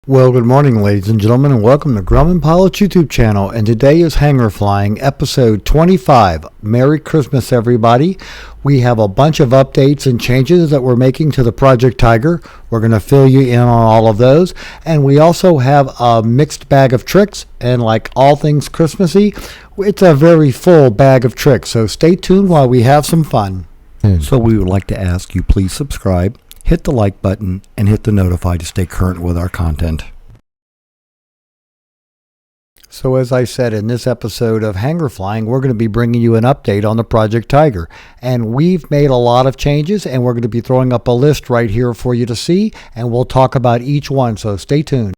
Well, good morning, ladies and gentlemen, and welcome to Grumman Pilot's YouTube channel. And today is Hangar Flying, episode 25. Merry Christmas, everybody. We have a bunch of updates and changes that we're making to the Project Tiger. We're going to fill you in on all of those. And we also have a mixed bag of tricks. And like all things Christmassy, it's a very full bag of tricks. So stay tuned while we have some fun. So we would like to ask you, please subscribe, hit the like button, and hit the notify to stay current with our content. So as I said, in this episode of Hangar Flying, we're going to be bringing you an update on the Project Tiger. And we've made a lot of changes, and we're going to be throwing up a list right here for you to see, and we'll talk about each one, so stay tuned.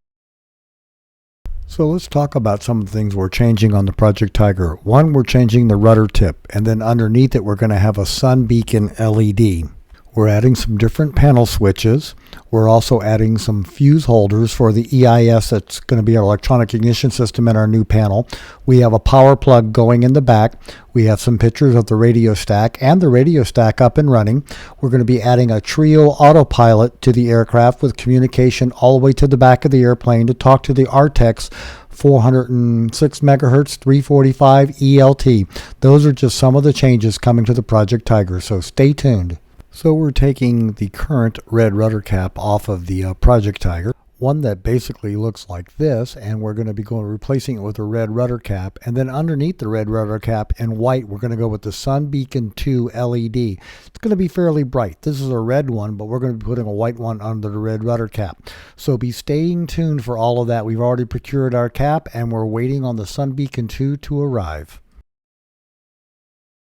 So let's talk about some of the things we're changing on the Project Tiger. One, we're changing the rudder tip, and then underneath it we're going to have a sun beacon LED. We're adding some different panel switches. We're also adding some fuse holders for the EIS that's going to be our electronic ignition system in our new panel. We have a power plug going in the back. We have some pictures of the radio stack and the radio stack up and running. We're going to be adding a trio autopilot to the aircraft with communication all the way to the back of the airplane to talk to the RTX 406 megahertz 345 ELT. Those are just some of the changes coming to the Project Tiger, so stay tuned. So we're taking the current red rudder cap off of the Project Tiger, one that basically looks like this, and we're going to be replacing it with a red rudder cap. And then underneath the red rudder cap in white, we're going to go with the Sun Beacon 2 LED. It's going to be fairly bright. This is a red one, but we're going to be putting a white one under the red rudder cap. So be staying tuned for all of that. We've already procured our cap, and we're waiting on the Sun Beacon 2 to arrive.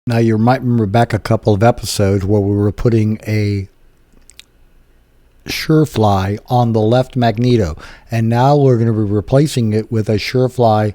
Now, you might remember back a couple of episodes where we were putting a SureFly on the left magneto, and now we're going to be replacing it with a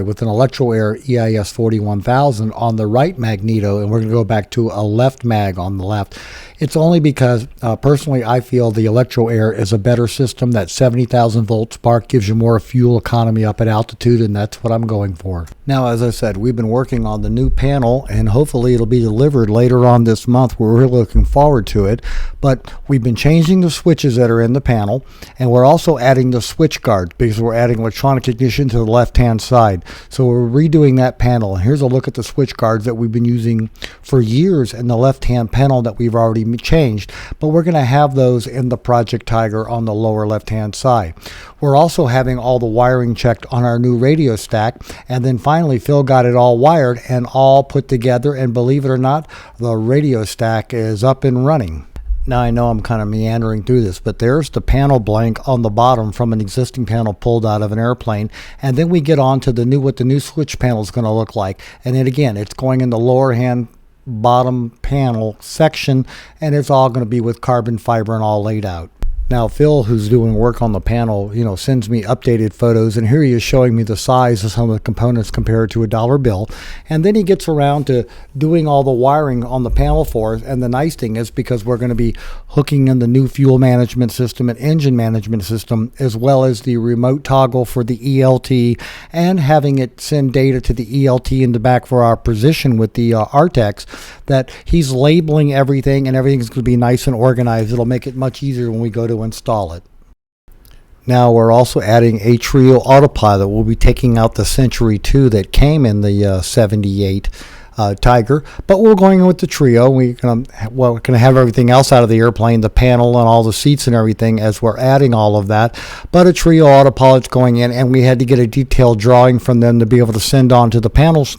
with an Electro Air EIS 41000 on the right magneto, and we're going to go back to a left mag on the left. It's only because personally I feel the Electro Air is a better system. That 70,000 volt spark gives you more fuel economy up at altitude, and that's what I'm going for. Now, as I said, we've been working on the new panel, and hopefully it'll be delivered later on this month. We're really looking forward to it. But we've been changing the switches that are in the panel, and we're also adding the switch guards because we're adding electronic ignition to the left-hand side. So we're redoing that panel. And here's a look at the switch guards that we've been using for years in the left-hand panel that we've already changed, but we're going to have those in the Project Tiger on the lower left-hand side. We're also having all the wiring checked on our new radio stack, and then finally Phil got it all wired and all put together, and believe it or not, the radio stack is up and running. Now, I know I'm kind of meandering through this, but there's the panel blank on the bottom from an existing panel pulled out of an airplane. And then we get on to what the new switch panel is going to look like. And then again, it's going in the lower hand bottom panel section, and it's all going to be with carbon fiber and all laid out. Now, Phil, who's doing work on the panel, sends me updated photos, and here he is showing me the size of some of the components compared to a dollar bill. And then he gets around to doing all the wiring on the panel for us. And the nice thing is, because we're going to be hooking in the new fuel management system and engine management system, as well as the remote toggle for the ELT, and having it send data to the ELT in the back for our position with the RTX, that he's labeling everything, and everything's going to be nice and organized. It'll make it much easier when we go to install it. Now, we're also adding a trio autopilot. We'll be taking out the Century 2 that came in the 78 Tiger, but we're going with the trio. We're going to have everything else out of the airplane, the panel and all the seats and everything, as we're adding all of that. But a trio autopilot's going in, and we had to get a detailed drawing from them to be able to send on to the panels,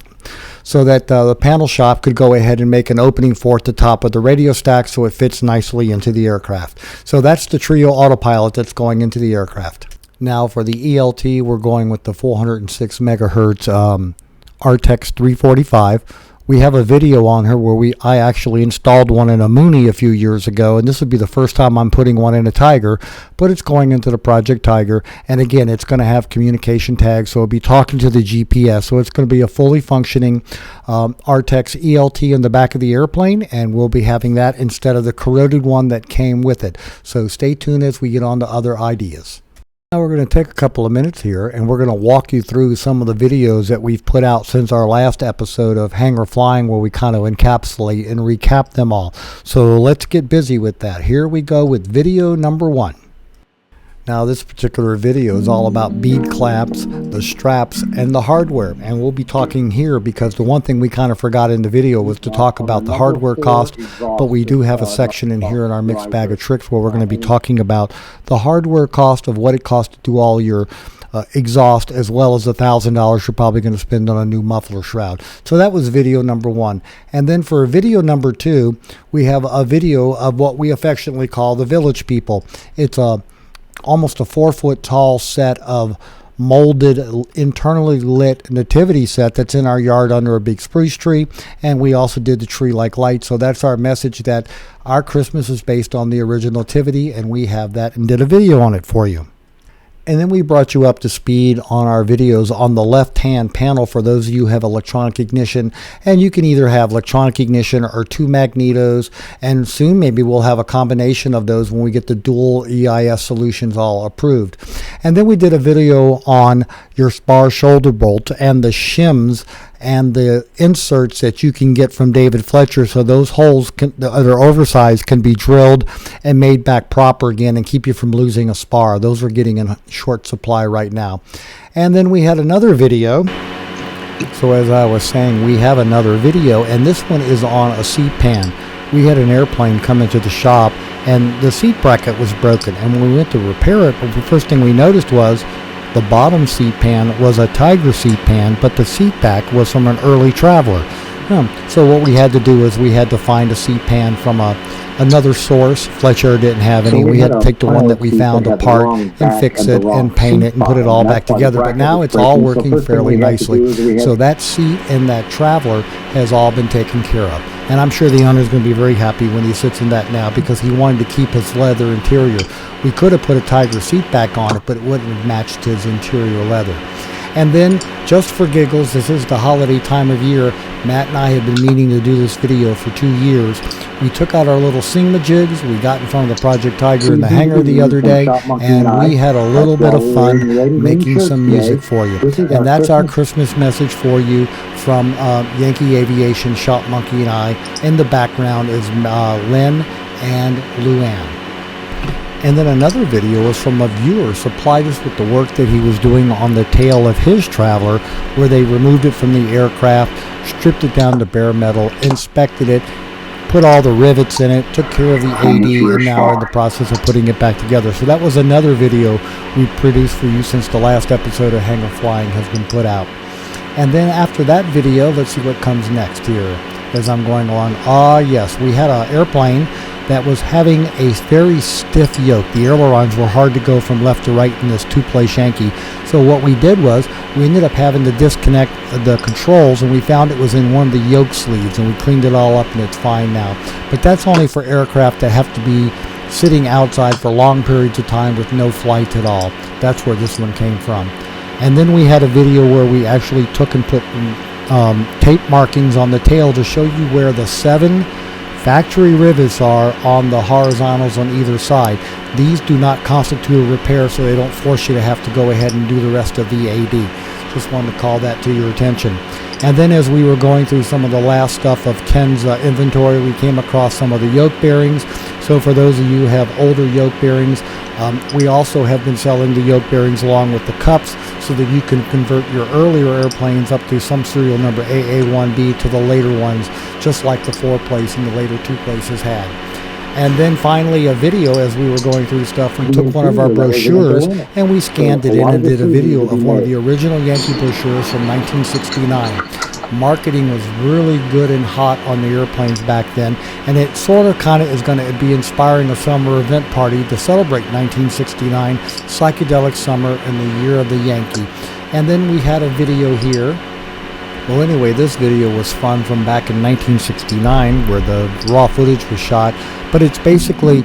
so that the panel shop could go ahead and make an opening for at the top of the radio stack so it fits nicely into the aircraft. So that's the trio autopilot that's going into the aircraft. Now, for the ELT, we're going with the 406 megahertz RTX 345. We have a video on here where I actually installed one in a Mooney a few years ago, and this would be the first time I'm putting one in a Tiger, but it's going into the Project Tiger. And again, it's going to have communication tags, so it'll be talking to the GPS. So it's going to be a fully functioning RTX ELT in the back of the airplane, and we'll be having that instead of the corroded one that came with it. So stay tuned as we get on to other ideas. Now we're going to take a couple of minutes here, and we're going to walk you through some of the videos that we've put out since our last episode of Hangar Flying, where we kind of encapsulate and recap them all. So let's get busy with that. Here we go with video number 1. Now this particular video is all about bead clamps, the straps, and the hardware, and we'll be talking here because the one thing we kind of forgot in the video was to talk about the hardware cost, but we do have a section in here in our mixed bag of tricks where we're going to be talking about the hardware cost of what it costs to do all your exhaust, as well as the $1,000 you're probably going to spend on a new muffler shroud. So that was video number 1. And then for video number 2, we have a video of what we affectionately call the Village People. It's almost a 4-foot tall set of molded, internally lit nativity set that's in our yard under a big spruce tree, and we also did the tree like lights. So that's our message, that our Christmas is based on the original nativity, and we have that and did a video on it for you. And then we brought you up to speed on our videos on the left-hand panel for those of you who have electronic ignition. And you can either have electronic ignition or 2 magnetos. And soon maybe we'll have a combination of those when we get the dual EIS solutions all approved. And then we did a video on your spar shoulder bolt and the shims and the inserts that you can get from David Fletcher, so those holes that are oversized can be drilled and made back proper again and keep you from losing a spar. Those are getting in short supply right now. And then we had another video. So as I was saying, we have another video, and this one is on a seat pan. We had an airplane come into the shop and the seat bracket was broken, and when we went to repair it, the first thing we noticed was the bottom seat pan was a Tiger seat pan, but the seat back was from an early Traveler. So what we had to do is we had to find a seat pan from another source. Fletcher didn't have any. We had to take the one that we found apart and fix it and paint it and put it all back together. But now it's all working fairly nicely. So that seat and that Traveler has all been taken care of. And I'm sure the owner is going to be very happy when he sits in that now, because he wanted to keep his leather interior. We could have put a Tiger seat back on it, but it wouldn't have matched his interior leather. And then, just for giggles, this is the holiday time of year. Matt and I have been meaning to do this video for 2 years. We took out our little Singmajigs. We got in front of the Project Tiger in the hangar the other day, and we had a little bit of fun making some music for you. And that's our Christmas message for you from Yankee Aviation, Shop Monkey, and I. In the background is Lynn and Luann. And then another video was from a viewer supplied us with the work that he was doing on the tail of his Traveler, where they removed it from the aircraft, stripped it down to bare metal, inspected it, put all the rivets in it, took care of the AD, and now are in the process of putting it back together. So that was another video we produced for you since the last episode of Hangar Flying has been put out. And then after that video, let's see what comes next here as I'm going along. Yes, we had an airplane that was having a very stiff yoke. The ailerons were hard to go from left to right in this 2-place Yankee. So what we did was we ended up having to disconnect the controls, and we found it was in one of the yoke sleeves, and we cleaned it all up and it's fine now. But that's only for aircraft that have to be sitting outside for long periods of time with no flight at all. That's where this one came from. And then we had a video where we actually took and put tape markings on the tail to show you where the 7 factory rivets are on the horizontals on either side. These do not constitute a repair, so they don't force you to have to go ahead and do the rest of the AD. Just wanted to call that to your attention. And then as we were going through some of the last stuff of Ken's inventory, we came across some of the yoke bearings. So for those of you who have older yoke bearings, we also have been selling the yoke bearings along with the cups, so that you can convert your earlier airplanes up to some serial number AA1B to the later ones, just like the 4-place and the later 2-places had. And then finally a video as we were going through stuff. We took one of our brochures and we scanned it in and did a video of one of the original Yankee brochures from 1969. Marketing was really good and hot on the airplanes back then, and it sort of kind of is going to be inspiring a summer event party to celebrate 1969, psychedelic summer and the year of the Yankee. And then we had a video here. Well, anyway, this video was fun from back in 1969 where the raw footage was shot, but it's basically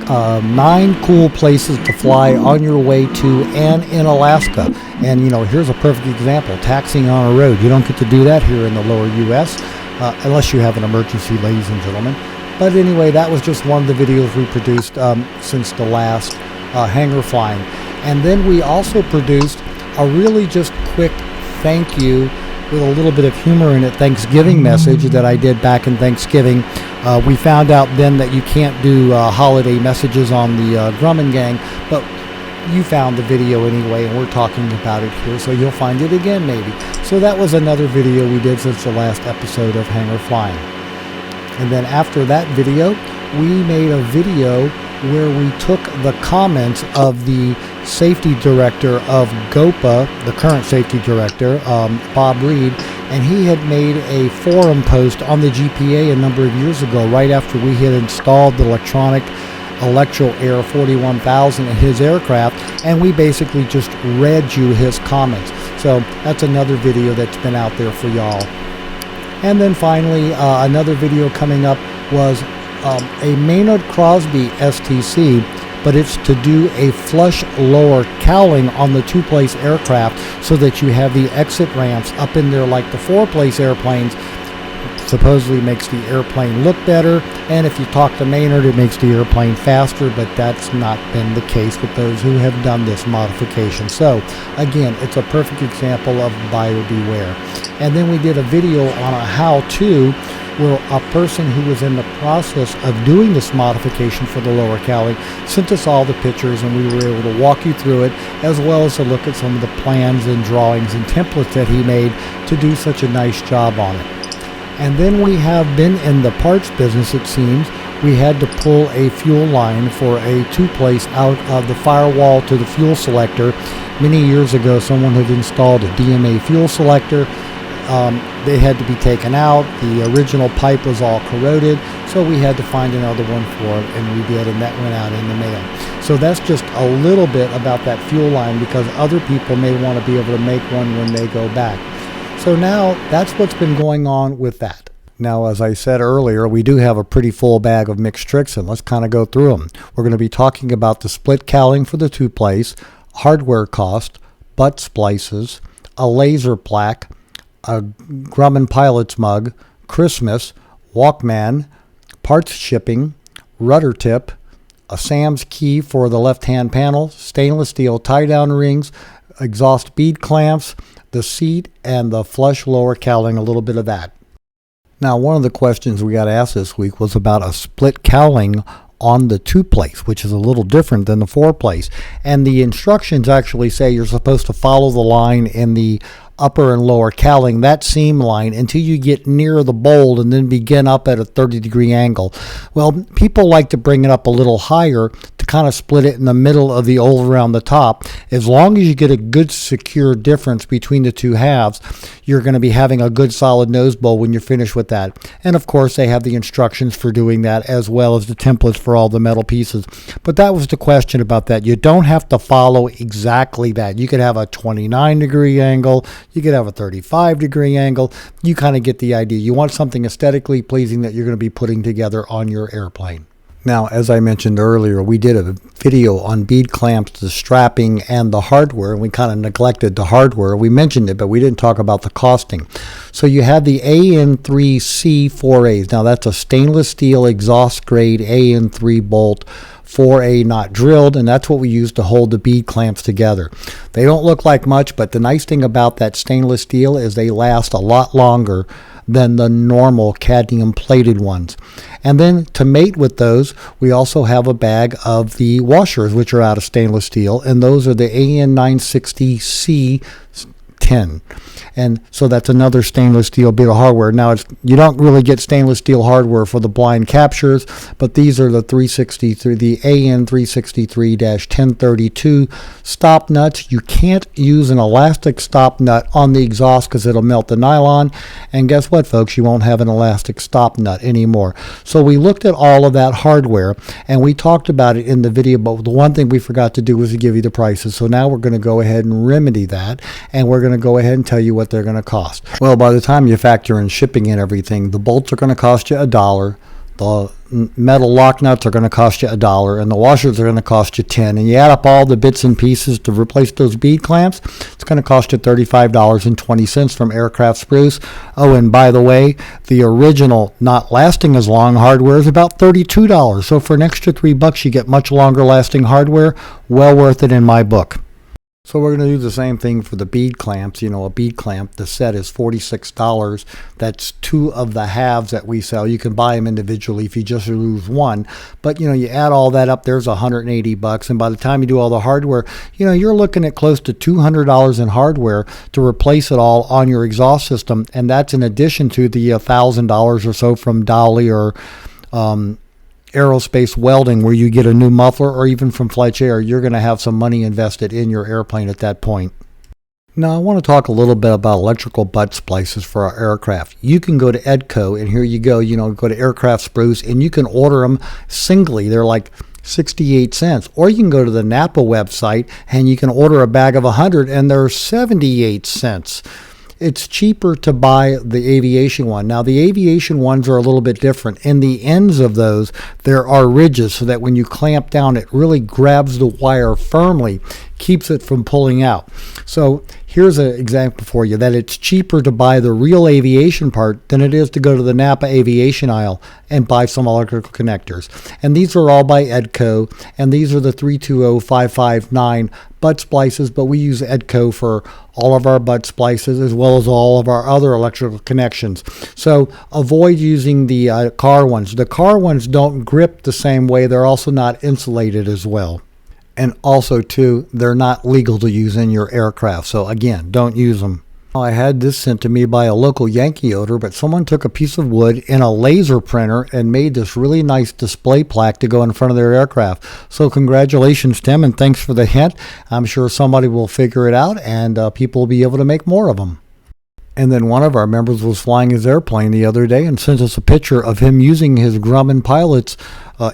9 cool places to fly on your way to and in Alaska. And you know, here's a perfect example: taxiing on a road. You don't get to do that here in the lower U.S. Unless you have an emergency, ladies and gentlemen. But anyway, that was just one of the videos we produced since the last Hangar Flying. And then we also produced a really just quick thank you with a little bit of humor in it Thanksgiving message that I did back in Thanksgiving. We found out then that you can't do holiday messages on the Grumman gang, but you found the video anyway, and we're talking about it here, so you'll find it again maybe. So that was another video we did since the last episode of Hangar Flying. And then after that video, we made a video where we took the comments of the safety director of GOPA, the current safety director, Bob Reed, and he had made a forum post on the GPA a number of years ago, right after we had installed the electronic Electro Air 41000 in his aircraft, and we basically just read you his comments. So that's another video that's been out there for y'all. And then finally, another video coming up was a Maynard Crosby STC, but it's to do a flush lower cowling on the two-place aircraft so that you have the exit ramps up in there like the four-place airplanes. Supposedly makes the airplane look better, and if you talk to Maynard, it makes the airplane faster, but that's not been the case with those who have done this modification. So again, it's a perfect example of buyer beware. And then we did a video on a how-to where a person who was in the process of doing this modification for the lower cowling sent us all the pictures, and we were able to walk you through it, as well as to look at some of the plans and drawings and templates that he made to do such a nice job on it. And then we have been in the parts business, it seems. We had to pull a fuel line for a two-place out of the firewall to the fuel selector. Many years ago, someone had installed a DMA fuel selector. They had to be taken out. The original pipe was all corroded, so we had to find another one for it, and we did, and that went out in the mail. So that's just a little bit about that fuel line, because other people may want to be able to make one when they go back. So now that's what's been going on with that. Now, as I said earlier, we do have a pretty full bag of mixed tricks, and let's kind of go through them. We're going to be talking about the split cowling for the two-place, hardware cost, butt splices, a laser plaque, a Grumman pilot's mug, Christmas, Walkman, parts shipping, rudder tip, a Sam's key for the left-hand panel, stainless steel tie-down rings, exhaust bead clamps, the seat, and the flush lower cowling, a little bit of that. Now, one of the questions we got asked this week was about a split cowling on the two-place, which is a little different than the four-place. And the instructions actually say you're supposed to follow the line in the upper and lower cowling, that seam line, until you get near the bolt and then begin up at a 30-degree angle. Well, people like to bring it up a little higher to kind of split it in the middle of the oval around the top. As long as you get a good secure difference between the two halves, you're going to be having a good solid nose bowl when you're finished with that. And of course, they have the instructions for doing that, as well as the templates for all the metal pieces. But that was the question about that. You don't have to follow exactly that. You could have a 29-degree angle. You could have a 35-degree angle. You kind of get the idea. You want something aesthetically pleasing that you're going to be putting together on your airplane. Now, as I mentioned earlier, we did a video on bead clamps, the strapping, and the hardware, and we kind of neglected the hardware. We mentioned it, but we didn't talk about the costing. So you have the AN3C4As. Now, that's a stainless steel exhaust grade AN3 bolt, 4A not drilled, and that's what we use to hold the bead clamps together. They don't look like much, but the nice thing about that stainless steel is they last a lot longer than the normal cadmium plated ones. And then to mate with those, we also have a bag of the washers, which are out of stainless steel, and those are the AN960C10. And so that's another stainless steel bit of hardware. Now, you don't really get stainless steel hardware for the blind captures, but these are the the AN363-1032 stop nuts. You can't use an elastic stop nut on the exhaust because it'll melt the nylon. And guess what, folks? You won't have an elastic stop nut anymore. So we looked at all of that hardware, and we talked about it in the video, but the one thing we forgot to do was to give you the prices. So now we're going to go ahead and remedy that, and we're going to go ahead and tell you what they're going to cost. Well, by the time you factor in shipping and everything, the bolts are going to cost you $1. The metal lock nuts are going to cost you $1, and the washers are going to cost you $10. And you add up all the bits and pieces to replace those bead clamps, it's going to cost you $35.20 from Aircraft Spruce. Oh, and by the way, the original not lasting as long hardware is about $32. So for an extra $3, you get much longer lasting hardware. Well worth it in my book. So we're going to do the same thing for the bead clamps. You know, a bead clamp, the set is $46. That's two of the halves that we sell. You can buy them individually if you just lose one. But, you know, you add all that up, there's $180. And by the time you do all the hardware, you know, you're looking at close to $200 in hardware to replace it all on your exhaust system. And that's in addition to the $1,000 or so from Dolly or aerospace welding, where you get a new muffler, or even from Fletch Air. You're going to have some money invested in your airplane at that point. Now, I want to talk a little bit about electrical butt splices for our aircraft. You can go to Edco, and here you go, go to Aircraft Spruce, and you can order them singly. They're like 68 cents. Or you can go to the Napa website, and you can order a bag of 100, and they're 78 cents. It's cheaper to buy the aviation one. Now, the aviation ones are a little bit different. In the ends of those, there are ridges so that when you clamp down, it really grabs the wire firmly, keeps it from pulling out. So here's an example for you that it's cheaper to buy the real aviation part than it is to go to the Napa aviation aisle and buy some electrical connectors. And these are all by Edco, and these are the 320559 butt splices, but we use Edco for all of our butt splices as well as all of our other electrical connections. So avoid using the car ones. The car ones don't grip the same way. They're also not insulated as well. And also, too, they're not legal to use in your aircraft. So, again, don't use them. I had this sent to me by a local Yankee odor, but someone took a piece of wood in a laser printer and made this really nice display plaque to go in front of their aircraft. So congratulations, Tim, and thanks for the hint. I'm sure somebody will figure it out, and people will be able to make more of them. And then one of our members was flying his airplane the other day and sent us a picture of him using his Grumman pilot's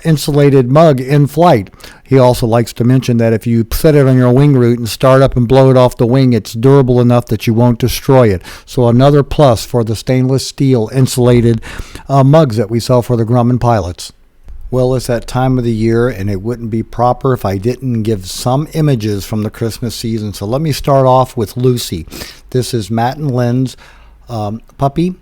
insulated mug in flight. He also likes to mention that if you set it on your wing root and start up and blow it off the wing, it's durable enough that you won't destroy it. So another plus for the stainless steel insulated mugs that we sell for the Grumman pilots. Well, it's that time of the year, and it wouldn't be proper if I didn't give some images from the Christmas season. So let me start off with Lucy. This is Matt and Lynn's puppy.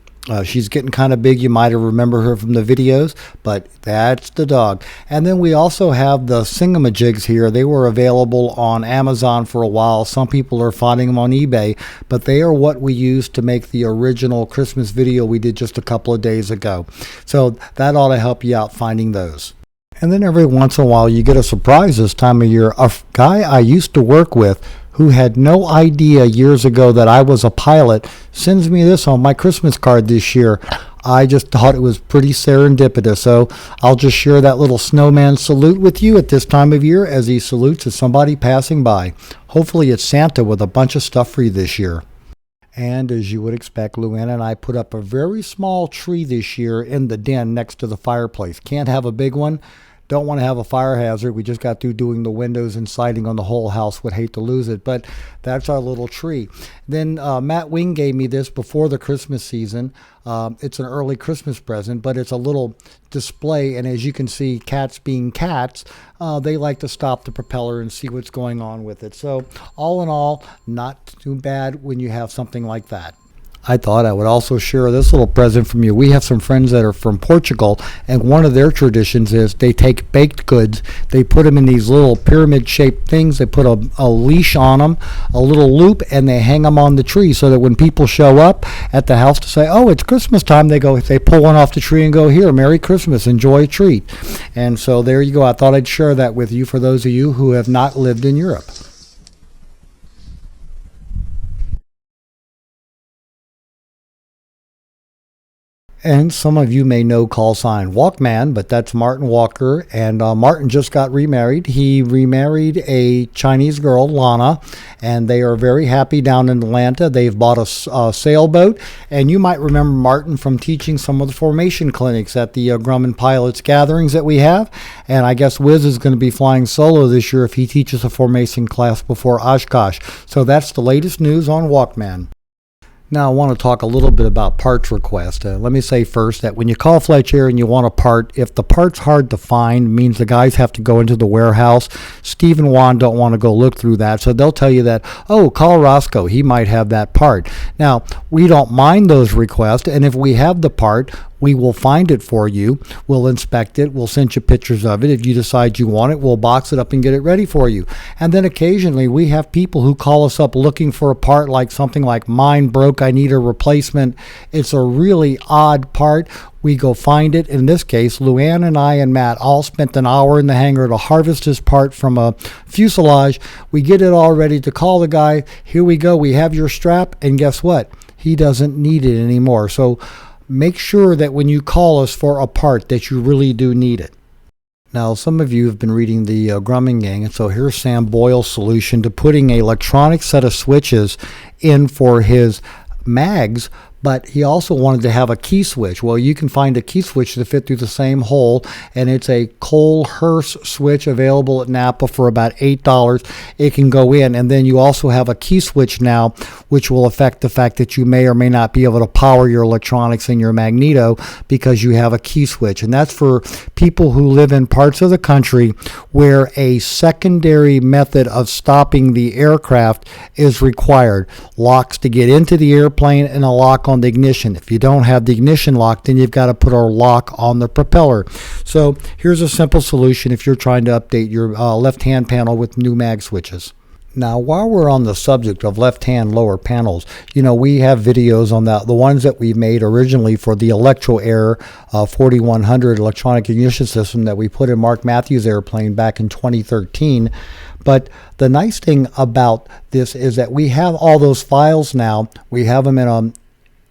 She's getting kind of big. You might have remember her from the videos, but that's the dog. And then we also have the Singamajigs here. They were available on Amazon for a while. Some people are finding them on eBay, but they are what we used to make the original Christmas video we did just a couple of days ago. So that ought to help you out finding those. And then every once in a while you get a surprise this time of year. A guy I used to work with who had no idea years ago that I was a pilot sends me this on my Christmas card this year. I just thought it was pretty serendipitous. So I'll just share that little snowman salute with you at this time of year as he salutes as somebody passing by. Hopefully it's Santa with a bunch of stuff for you this year. And as you would expect, Luann and I put up a very small tree this year in the den next to the fireplace. Can't have a big one. Don't want to have a fire hazard. We just got through doing the windows and siding on the whole house. Would hate to lose it, but that's our little tree. Then Matt Wing gave me this before the Christmas season. It's an early Christmas present, but it's a little display. And as you can see, cats being cats, they like to stop the propeller and see what's going on with it. So all in all, not too bad when you have something like that. I thought I would also share this little present from you. We have some friends that are from Portugal, and one of their traditions is they take baked goods, they put them in these little pyramid-shaped things, they put a leash on them, a little loop, and they hang them on the tree so that when people show up at the house to say, oh, it's Christmas time, they pull one off the tree and go, here, Merry Christmas, enjoy a treat. And so there you go. I thought I'd share that with you for those of you who have not lived in Europe. And some of you may know call sign Walkman, but that's Martin Walker. And Martin just got remarried. He remarried a Chinese girl, Lana, and they are very happy down in Atlanta. They've bought a sailboat. And you might remember Martin from teaching some of the formation clinics at the Grumman Pilots gatherings that we have. And I guess Wiz is going to be flying solo this year if he teaches a formation class before Oshkosh. So that's the latest news on Walkman. Now I want to talk a little bit about parts request. Let me say first that when you call Fletch Air and you want a part, if the part's hard to find, means the guys have to go into the warehouse. Steve and Juan don't want to go look through that, so they'll tell you that, oh, call Roscoe, he might have that part. Now, we don't mind those requests, and if we have the part, We will find it for you. We'll inspect it. We'll send you pictures of it. If you decide you want it, we'll box it up and get it ready for you. And then occasionally we have people who call us up looking for a part, like something like mine broke, I need a replacement. It's a really odd part. We go find it. In this case, Luann and I and Matt all spent an hour in the hangar to harvest this part from a fuselage. We get it all ready to call the guy. Here we go. We have your strap. And guess what? He doesn't need it anymore. So make sure that when you call us for a part that you really do need it. Now, some of you have been reading the Grumman Gang, and so here's Sam Boyle's solution to putting an electronic set of switches in for his mags, but he also wanted to have a key switch. Well, you can find a key switch to fit through the same hole, and it's a Cole-Hurst switch available at Napa for about $8. It can go in, and then you also have a key switch now, which will affect the fact that you may or may not be able to power your electronics in your magneto because you have a key switch. And that's for people who live in parts of the country where a secondary method of stopping the aircraft is required. Locks to get into the airplane and a lock on the ignition. If you don't have the ignition lock, then you've got to put a lock on the propeller. So here's a simple solution if you're trying to update your left-hand panel with new mag switches. Now, while we're on the subject of left-hand lower panels, we have videos on that. The ones that we made originally for the Electro Air 4100 electronic ignition system that we put in Mark Matthews' airplane back in 2013. But the nice thing about this is that we have all those files now. We have them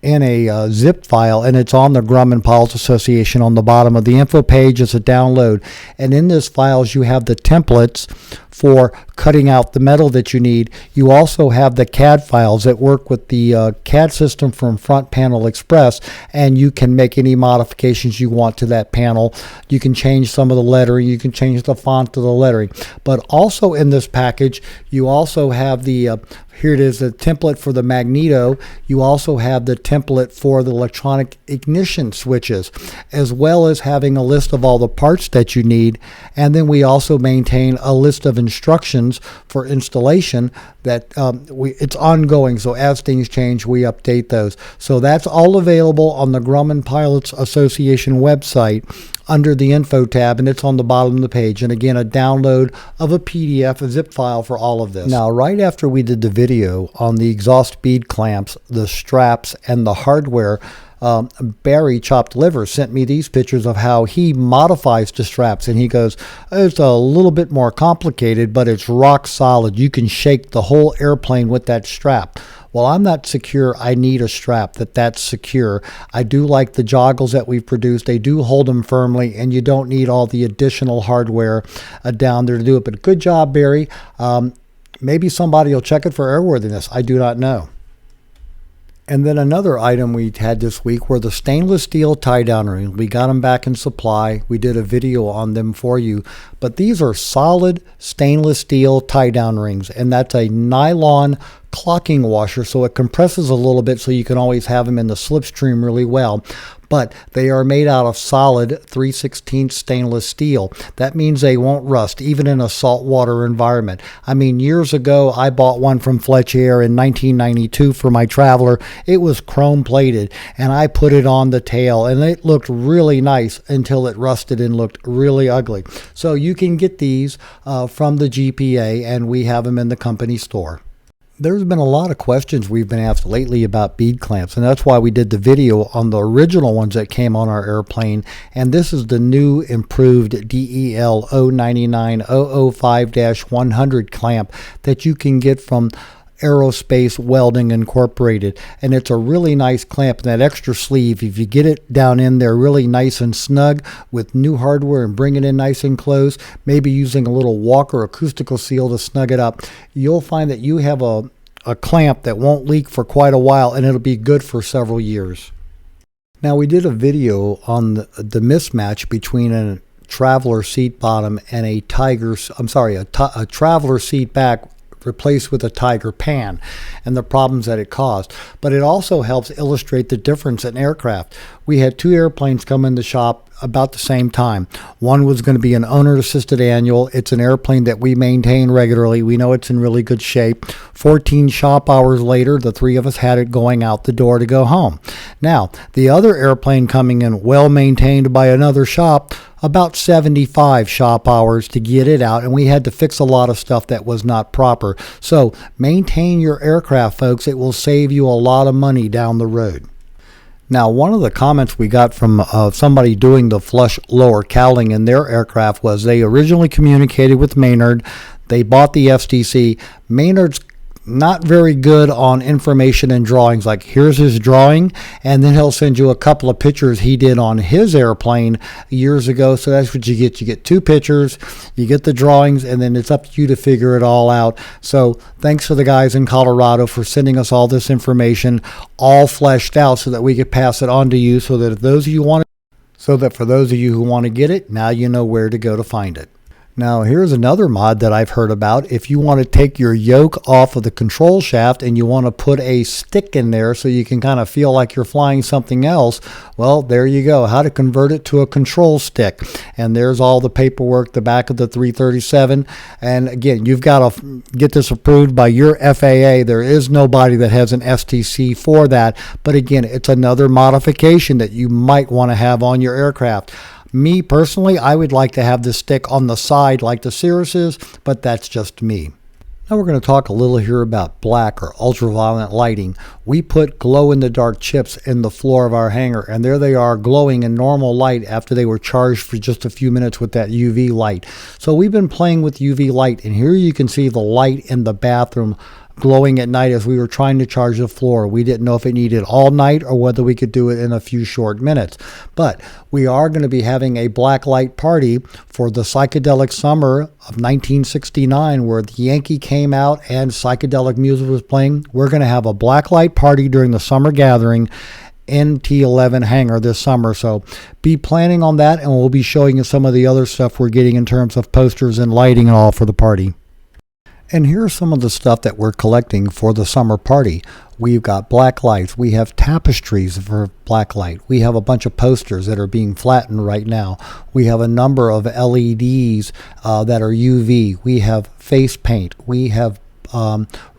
in a zip file, and it's on the Grumman Pilots Association on the bottom of the info page. It's a download, and in this files you have the templates for cutting out the metal that you need. You also have the CAD files that work with the CAD system from Front Panel Express, and you can make any modifications you want to that panel. You can change some of the lettering, you can change the font of the lettering. But also in this package, you also have the here it is, the template for the magneto. You also have the template for the electronic ignition switches, as well as having a list of all the parts that you need. And then we also maintain a list of instructions for installation that it's ongoing. So as things change, we update those. So that's all available on the Grumman Pilots Association website under the info tab, and it's on the bottom of the page. And again, a download of a PDF, a zip file for all of this. Now, right after we did the video on the exhaust bead clamps, the straps, and the hardware, Barry Chopped Liver sent me these pictures of how he modifies the straps, and he goes, it's a little bit more complicated, but it's rock solid. You can shake the whole airplane with that strap. Well, I'm not secure. I need a strap that's secure. I do like the joggles that we've produced. They do hold them firmly, and you don't need all the additional hardware down there to do it. But good job, Barry. Maybe somebody will check it for airworthiness. I do not know. And then another item we had this week were the stainless steel tie-down rings. We got them back in supply. We did a video on them for you. But these are solid stainless steel tie-down rings, and that's a nylon clocking washer, so it compresses a little bit so you can always have them in the slipstream really well. But they are made out of solid 3/16 stainless steel. That means they won't rust, even in a saltwater environment. I mean, years ago, I bought one from Fletch Air in 1992 for my Traveler. It was chrome plated, and I put it on the tail, and it looked really nice until it rusted and looked really ugly. So you can get these from the GPA, and we have them in the company store. There's been a lot of questions we've been asked lately about bead clamps, and that's why we did the video on the original ones that came on our airplane. And this is the new improved DEL 099-005-100 clamp that you can get from Aerospace Welding Incorporated, and it's a really nice clamp. And that extra sleeve, if you get it down in there really nice and snug with new hardware and bring it in nice and close, maybe using a little Walker acoustical seal to snug it up, you'll find that you have a clamp that won't leak for quite a while, and it'll be good for several years. Now, we did a video on the mismatch between a Traveler seat bottom and a Traveler seat back replaced with a Tiger pan, and the problems that it caused. But it also helps illustrate the difference in aircraft. We had two airplanes come in the shop about the same time. One was going to be an owner-assisted annual. It's an airplane that we maintain regularly. We know it's in really good shape. 14 shop hours later, the three of us had it going out the door to go home. Now, the other airplane coming in, well maintained by another shop, about 75 shop hours to get it out, and we had to fix a lot of stuff that was not proper. So maintain your aircraft, folks. It will save you a lot of money down the road. Now, one of the comments we got from somebody doing the flush lower cowling in their aircraft was they originally communicated with Maynard. They bought the FTC. Maynard's not very good on information and drawings, like here's his drawing, and then he'll send you a couple of pictures he did on his airplane years ago. So that's what you get. You get two pictures, you get the drawings, and then it's up to you to figure it all out. So thanks to the guys in Colorado for sending us all this information all fleshed out so that we could pass it on to you, so that for those of you who want to get it, now you know where to go to find it. Now, here's another mod that I've heard about. If you want to take your yoke off of the control shaft and you want to put a stick in there so you can kind of feel like you're flying something else, well, there you go. How to convert it to a control stick. And there's all the paperwork, the back of the 337. And again, you've got to get this approved by your FAA. There is nobody that has an STC for that. But again, it's another modification that you might want to have on your aircraft. Me personally, I would like to have this stick on the side like the Cirrus's, but that's just me. Now we're going to talk a little here about black or ultraviolet lighting. We put glow-in-the-dark chips in the floor of our hangar, and there they are glowing in normal light after they were charged for just a few minutes with that UV light. So we've been playing with UV light, and here you can see the light in the bathroom glowing at night as we were trying to charge the floor. We didn't know if it needed all night or whether we could do it in a few short minutes. But we are going to be having a black light party for the psychedelic summer of 1969, where the Yankee came out and psychedelic music was playing. We're going to have a black light party during the summer gathering in T11 hangar this summer. So be planning on that, and we'll be showing you some of the other stuff we're getting in terms of posters and lighting and all for the party. And here's some of the stuff that we're collecting for the summer party. We've got black lights. We have tapestries for black light. We have a bunch of posters that are being flattened right now. We have a number of LEDs that are UV. We have face paint. We have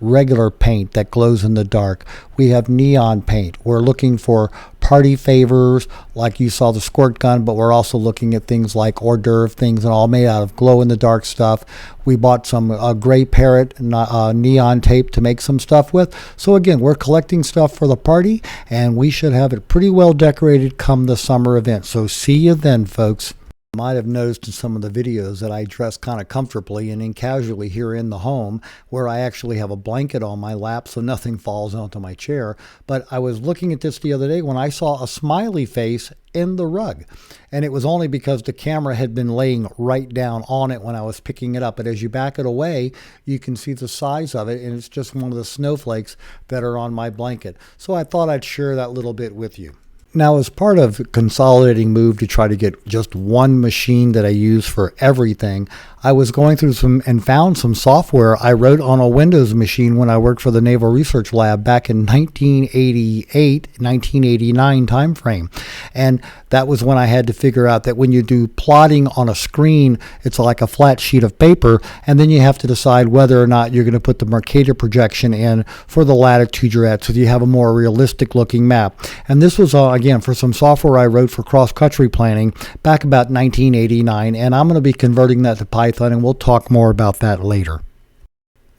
regular paint that glows in the dark. We have neon paint. We're looking for party favors, like you saw the squirt gun, but we're also looking at things like hors d'oeuvre things and all made out of glow in the dark stuff. We bought some gray parrot neon tape to make some stuff with. So again, we're collecting stuff for the party, and we should have it pretty well decorated come the summer event. So see you then, folks. You might have noticed in some of the videos that I dress kind of comfortably and in casually here in the home, where I actually have a blanket on my lap so nothing falls onto my chair. But I was looking at this the other day when I saw a smiley face in the rug, and it was only because the camera had been laying right down on it when I was picking it up. But as you back it away, you can see the size of it, and it's just one of the snowflakes that are on my blanket. So I thought I'd share that little bit with you. Now, as part of a consolidating move to try to get just one machine that I use for everything, I was going through some and found some software I wrote on a Windows machine when I worked for the Naval Research Lab back in 1988, 1989 timeframe. And that was when I had to figure out that when you do plotting on a screen, it's like a flat sheet of paper, and then you have to decide whether or not you're going to put the Mercator projection in for the latitude you're at so you have a more realistic looking map. And this was, again, for some software I wrote for cross-country planning back about 1989, and I'm going to be converting that to Python, and we'll talk more about that later.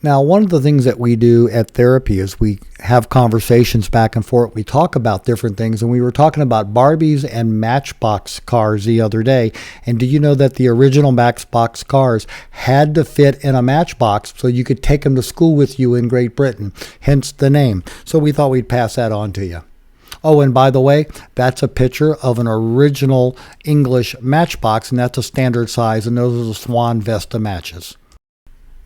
Now, one of the things that we do at therapy is we have conversations back and forth. We talk about different things, and we were talking about Barbies and Matchbox cars the other day. And do you know that the original Matchbox cars had to fit in a Matchbox so you could take them to school with you in Great Britain, hence the name. So we thought we'd pass that on to you. Oh, and by the way, that's a picture of an original English Matchbox, and that's a standard size, and those are the Swan Vesta matches.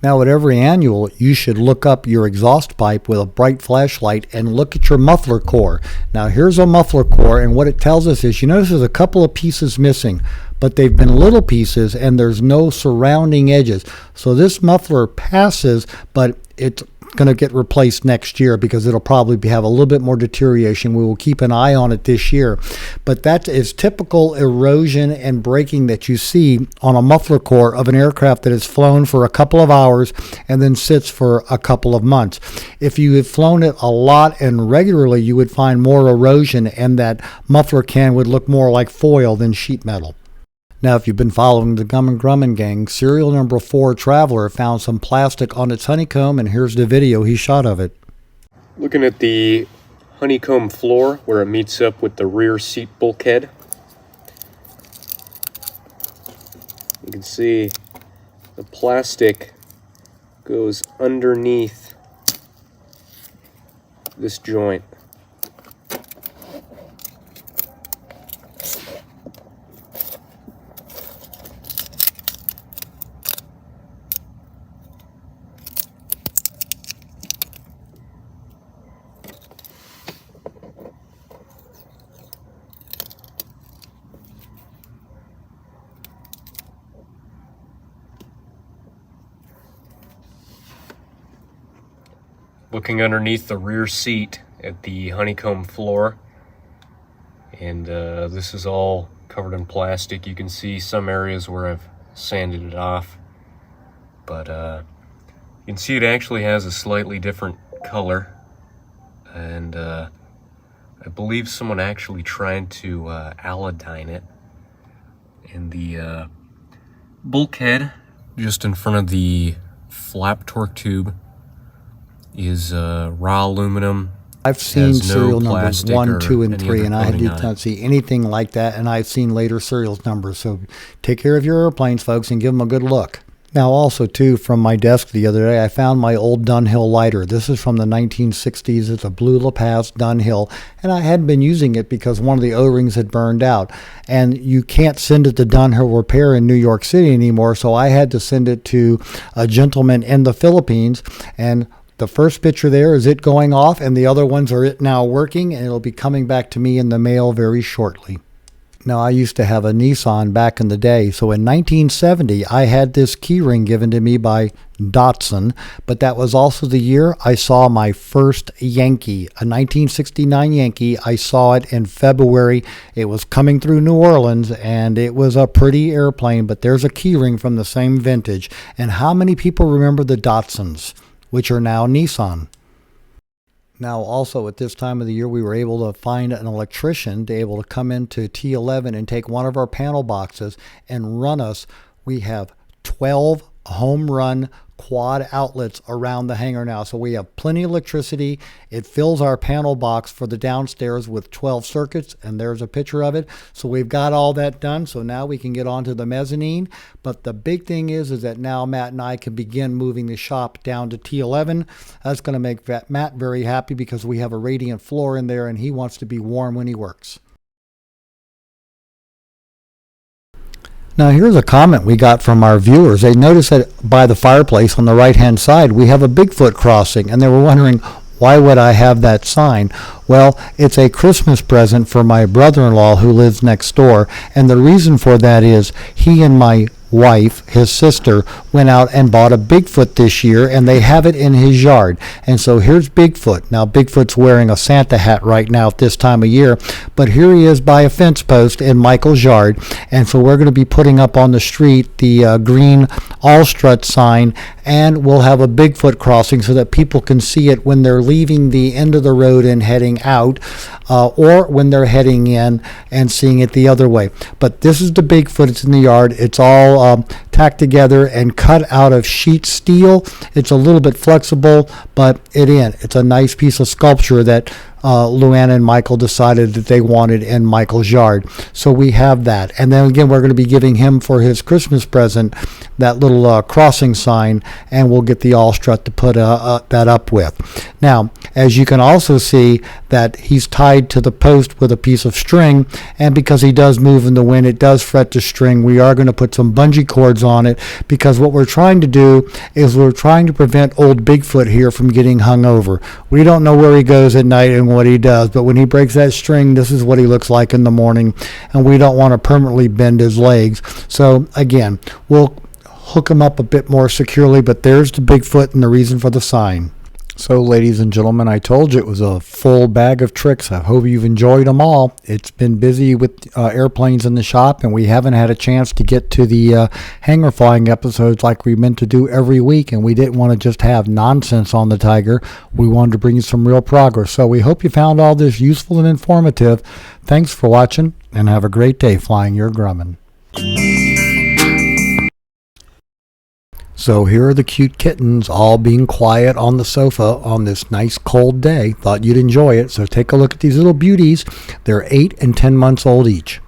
Now, at every annual, you should look up your exhaust pipe with a bright flashlight and look at your muffler core. Now, here's a muffler core, and what it tells us is, you notice there's a couple of pieces missing, but they've been little pieces, and there's no surrounding edges. So this muffler passes, but it's going to get replaced next year because it'll probably have a little bit more deterioration. We will keep an eye on it this year. But that is typical erosion and breaking that you see on a muffler core of an aircraft that has flown for a couple of hours and then sits for a couple of months. If you have flown it a lot and regularly, you would find more erosion, and that muffler can would look more like foil than sheet metal. Now, if you've been following the Gum and Grumman gang, serial number 4 Traveler found some plastic on its honeycomb, and here's the video he shot of it. Looking at the honeycomb floor where it meets up with the rear seat bulkhead, you can see the plastic goes underneath this joint. Looking underneath the rear seat at the honeycomb floor, and this is all covered in plastic. You can see some areas where I've sanded it off, but you can see it actually has a slightly different color, and I believe someone actually tried to iodine it. And the bulkhead just in front of the flap torque tube is raw aluminum. I've seen serial numbers 1, 2, and 3, and I did not see anything like that, and I've seen later serial numbers. So take care of your airplanes, folks, and give them a good look. Now, also, too, from my desk the other day, I found my old Dunhill lighter. This is from the 1960s. It's a Blue La Paz Dunhill, and I hadn't been using it because one of the O-rings had burned out. And you can't send it to Dunhill Repair in New York City anymore, so I had to send it to a gentleman in the Philippines, and the first picture there is it going off, and the other ones are it now working, and it'll be coming back to me in the mail very shortly. Now, I used to have a Nissan back in the day, so in 1970, I had this keyring given to me by Datsun, but that was also the year I saw my first Yankee, a 1969 Yankee. I saw it in February. It was coming through New Orleans, and it was a pretty airplane, but there's a keyring from the same vintage. And how many people remember the Datsuns, which are now Nissan? Now, also at this time of the year, we were able to find an electrician to able to come into T11 and take one of our panel boxes and run us. We have 12 home run quad outlets around the hangar now, so we have plenty of electricity. It fills our panel box for the downstairs with 12 circuits, and there's a picture of it. So we've got all that done, so now we can get onto the mezzanine. But the big thing is that now Matt and I can begin moving the shop down to T11. That's going to make Matt very happy because we have a radiant floor in there, and he wants to be warm when he works. Now, here's a comment we got from our viewers. They noticed that by the fireplace on the right-hand side, we have a Bigfoot crossing, and they were wondering, why would I have that sign? Well, it's a Christmas present for my brother-in-law who lives next door, and the reason for that is he and my wife, his sister, went out and bought a Bigfoot this year, and they have it in his yard. And so here's Bigfoot. Now, Bigfoot's wearing a Santa hat right now at this time of year, but here he is by a fence post in Michael's yard. And so we're going to be putting up on the street the green all-strut sign, and we'll have a Bigfoot crossing so that people can see it when they're leaving the end of the road and heading out, or when they're heading in and seeing it the other way. But this is the Bigfoot. It's in the yard. It's all tacked together and cut out of sheet steel. It's a little bit flexible, but it's a nice piece of sculpture that Luann and Michael decided that they wanted in Michael's yard. So we have that. And then again, we're going to be giving him for his Christmas present that little crossing sign, and we'll get the all-strut to put that up with. Now, as you can also see that he's tied to the post with a piece of string, and because he does move in the wind, it does fret the string. We are going to put some bungee cords on it, because what we're trying to do is we're trying to prevent old Bigfoot here from getting hung over. We don't know where he goes at night and what he does, but when he breaks that string, this is what he looks like in the morning, and we don't want to permanently bend his legs. So again, we'll hook him up a bit more securely, but there's the Bigfoot and the reason for the sign. So, ladies and gentlemen, I told you it was a full bag of tricks. I hope you've enjoyed them all. It's been busy with airplanes in the shop, and we haven't had a chance to get to the hangar flying episodes like we meant to do every week, and we didn't want to just have nonsense on the Tiger. We wanted to bring you some real progress. So we hope you found all this useful and informative. Thanks for watching, and have a great day flying your Grumman. So here are the cute kittens all being quiet on the sofa on this nice cold day. Thought you'd enjoy it. So take a look at these little beauties. They're 8 and 10 months old each.